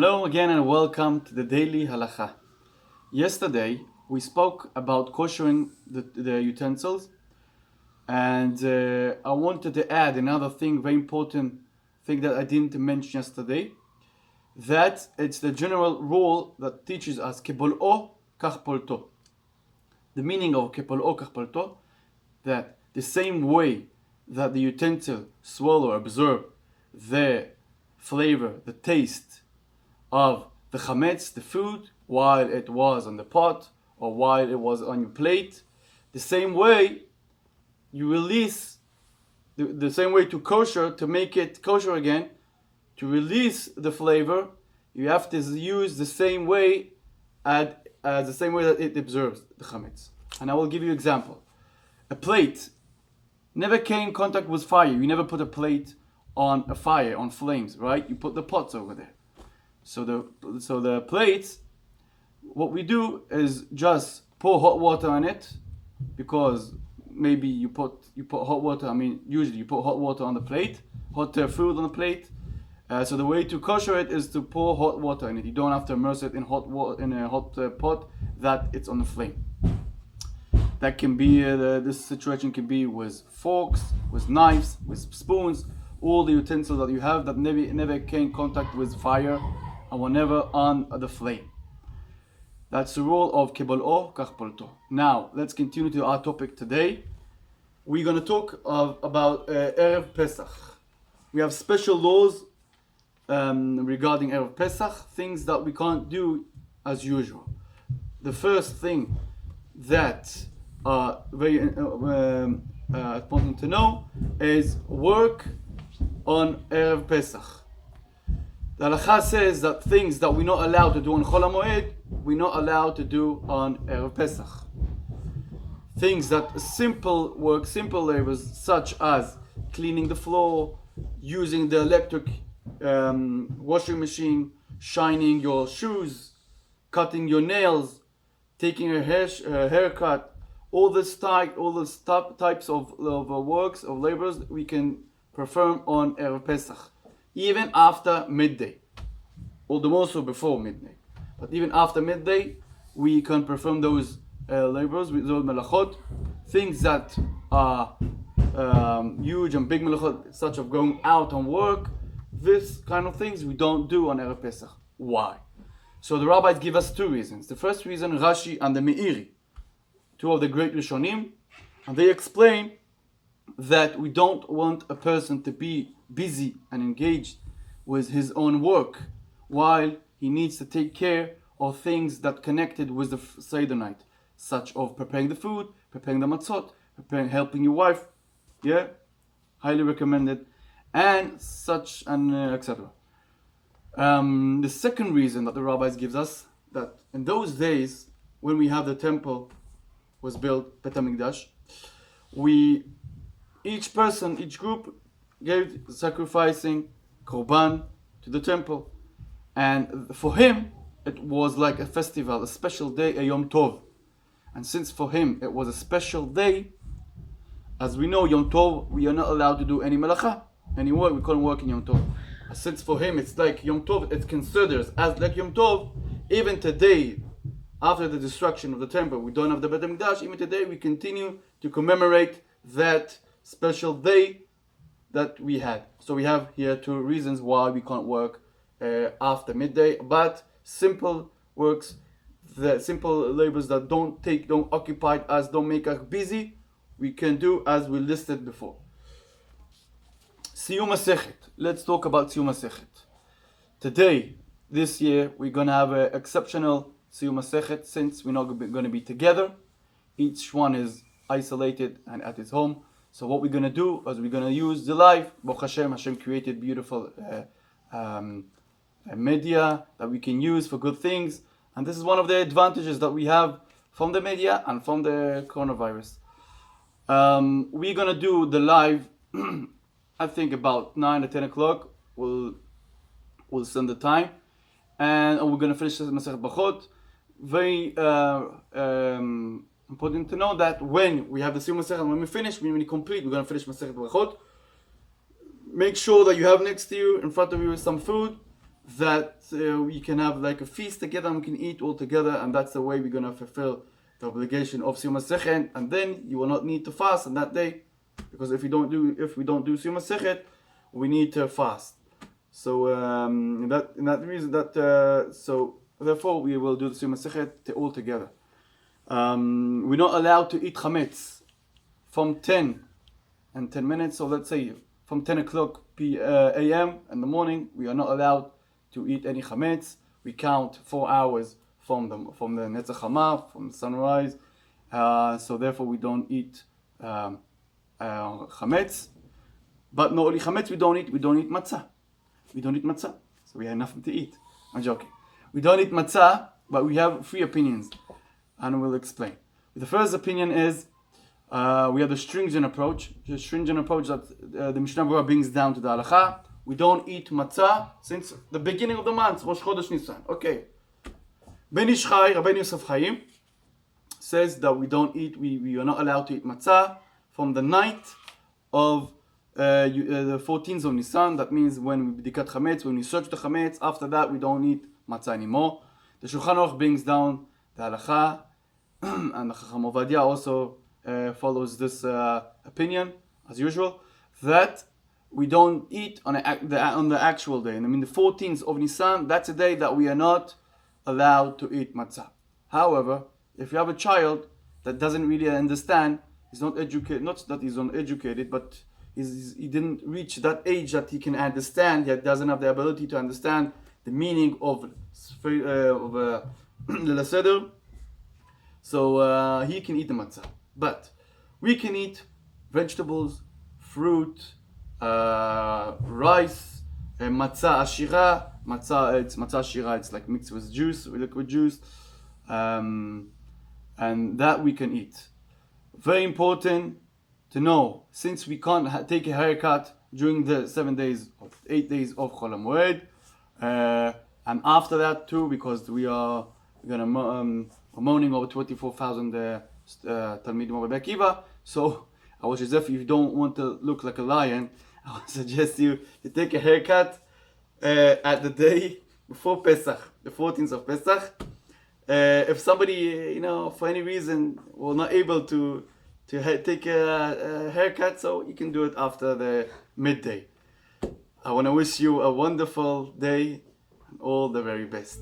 Hello again and welcome to the Daily Halacha. Yesterday we spoke about koshering the utensils, and I wanted to add another thing, very important thing that I didn't mention yesterday, that it's the general rule that teaches us kepol'o kach polto. The meaning of kepol'o kach polto, that the same way that the utensil swallow or absorb the flavor, the taste of the chametz, the food, while it was on the pot or while it was on your plate, the same way you release, the same way to kosher, to make it kosher again, to release the flavor, you have to use the same way as the same way that it absorbs the chametz. And I will give you an example. A plate never came in contact with fire. You never put a plate on a fire, on flames, right? You put the pots over there. So the plates, what we do is just pour hot water on it, because maybe you put hot water. Usually you put hot water on the plate, hot food on the plate. So the way to kosher it is to pour hot water in it. You don't have to immerse it in hot water in a hot pot that it's on the flame. That can be this situation can be with forks, with knives, with spoons, all the utensils that you have that never came in contact with fire and were never on the flame. That's the rule of kepol'o kach polto. Now let's continue to our topic today. We're going to talk about Erev Pesach. We have special laws regarding Erev Pesach, things that we can't do as usual. The first thing that very important to know is work on Erev Pesach. The Halacha says that things that we're not allowed to do on Chol HaMoed, we're not allowed to do on Erev Pesach. Things that simple work, simple labors, such as cleaning the floor, using the electric washing machine, shining your shoes, cutting your nails, taking a haircut, all these types of works, of labors we can perform on Erev Pesach, even after midday, or the more so before midday. But even after midday, we can perform those labors, with those melachot, things that are huge and big melachot, such as going out on work. This kind of things we don't do on Erev Pesach. Why? So the rabbis give us two reasons. The first reason, Rashi and the Meiri, two of the great Rishonim, and they explain that we don't want a person to be busy and engaged with his own work while he needs to take care of things that connected with the Seder night, such as preparing the food, preparing the matzot, helping your wife, highly recommended, and such, and etc. The second reason that the rabbis gives us, that in those days when we have the temple was built, Bet HaMikdash, each person, each group gave sacrificing korban to the temple, and for him it was like a festival, a special day, a Yom Tov. And since for him it was a special day, as we know, Yom Tov, we are not allowed to do any melacha, any work. We couldn't work in Yom Tov. Since for him it's like Yom Tov, it considers as like Yom Tov. Even today, after the destruction of the temple, we don't have the Bet HaMikdash. Even today, we continue to commemorate that special day that we had. So we have here two reasons why we can't work after midday. But simple works, the simple labors that don't occupy us, don't make us busy, we can do as we listed before. Siyom Masechet. Let's talk about Siyom Masechet. Today, this year, we're going to have an exceptional Siyom Masechet, since we're not going to be together. Each one is isolated and at his home. So what we're going to do is we're going to use the live. Baruch Hashem created beautiful media that we can use for good things. And this is one of the advantages that we have from the media and from the coronavirus. We're going to do the live, I think about 9 or 10 o'clock. We'll send the time. And we're going to finish the Masechet Brachot. Very important to know that when we have the Siyum Masechet, when we finish, when we complete, we're going to finish Masechet Brachot. Make sure that you have next to you, in front of you, some food. that we can have like a feast together and we can eat all together, and that's the way we're going to fulfill the obligation of Siyom HaSechet, and then you will not need to fast on that day, because if we don't do Siyom HaSechet, we need to fast. So so therefore we will do the Siyom HaSechet all together. We're not allowed to eat Chametz from 10 minutes, so let's say from 10 o'clock a.m. in the morning, we are not allowed to eat any Chametz. We count 4 hours from the Netzach Hama, from the sunrise, so therefore we don't eat Chametz. But not only Chametz we don't eat matzah. We don't eat matzah, so we have nothing to eat. I'm joking. We don't eat matzah, but we have 3 opinions, and we'll explain. The first opinion is we have the stringent approach. The stringent approach that the Mishnah Berurah brings down to the Halacha. We don't eat matzah since the beginning of the month, Rosh Chodesh Nissan. Okay. Ben Ish Chai, Rabbi Yosef Chaim, says that we don't eat. We are not allowed to eat matzah from the night of the 14th of Nissan. That means when we b'dikat Chametz, when we search the Chametz. After that, we don't eat matzah anymore. The Shulchan Aruch brings down the Halacha, and the Chacham Ovadia also follows this opinion, as usual, that we don't eat on the actual day. And I mean, the 14th of Nissan, that's a day that we are not allowed to eat matzah. However, if you have a child that doesn't really understand, he's not educated, not that he's uneducated, but he didn't reach that age that he can understand, yet doesn't have the ability to understand the meaning of Leil HaSeder, so he can eat the matzah. But we can eat vegetables, fruit, rice, matzah ashira. Matzah ashira, it's like mixed with juice, with liquid juice, and that we can eat. Very important to know, since we can't take a haircut during the 8 days of Chol HaMoed, and after that too, because we are mourning over 24,000 Talmidim of Rabbi Akiva. So I would suggest, if you don't want to look like a lion, I would suggest you to take a haircut at the day before Pesach, the 14th of Pesach. If somebody, for any reason, was not able to take a haircut, so you can do it after the midday. I want to wish you a wonderful day and all the very best.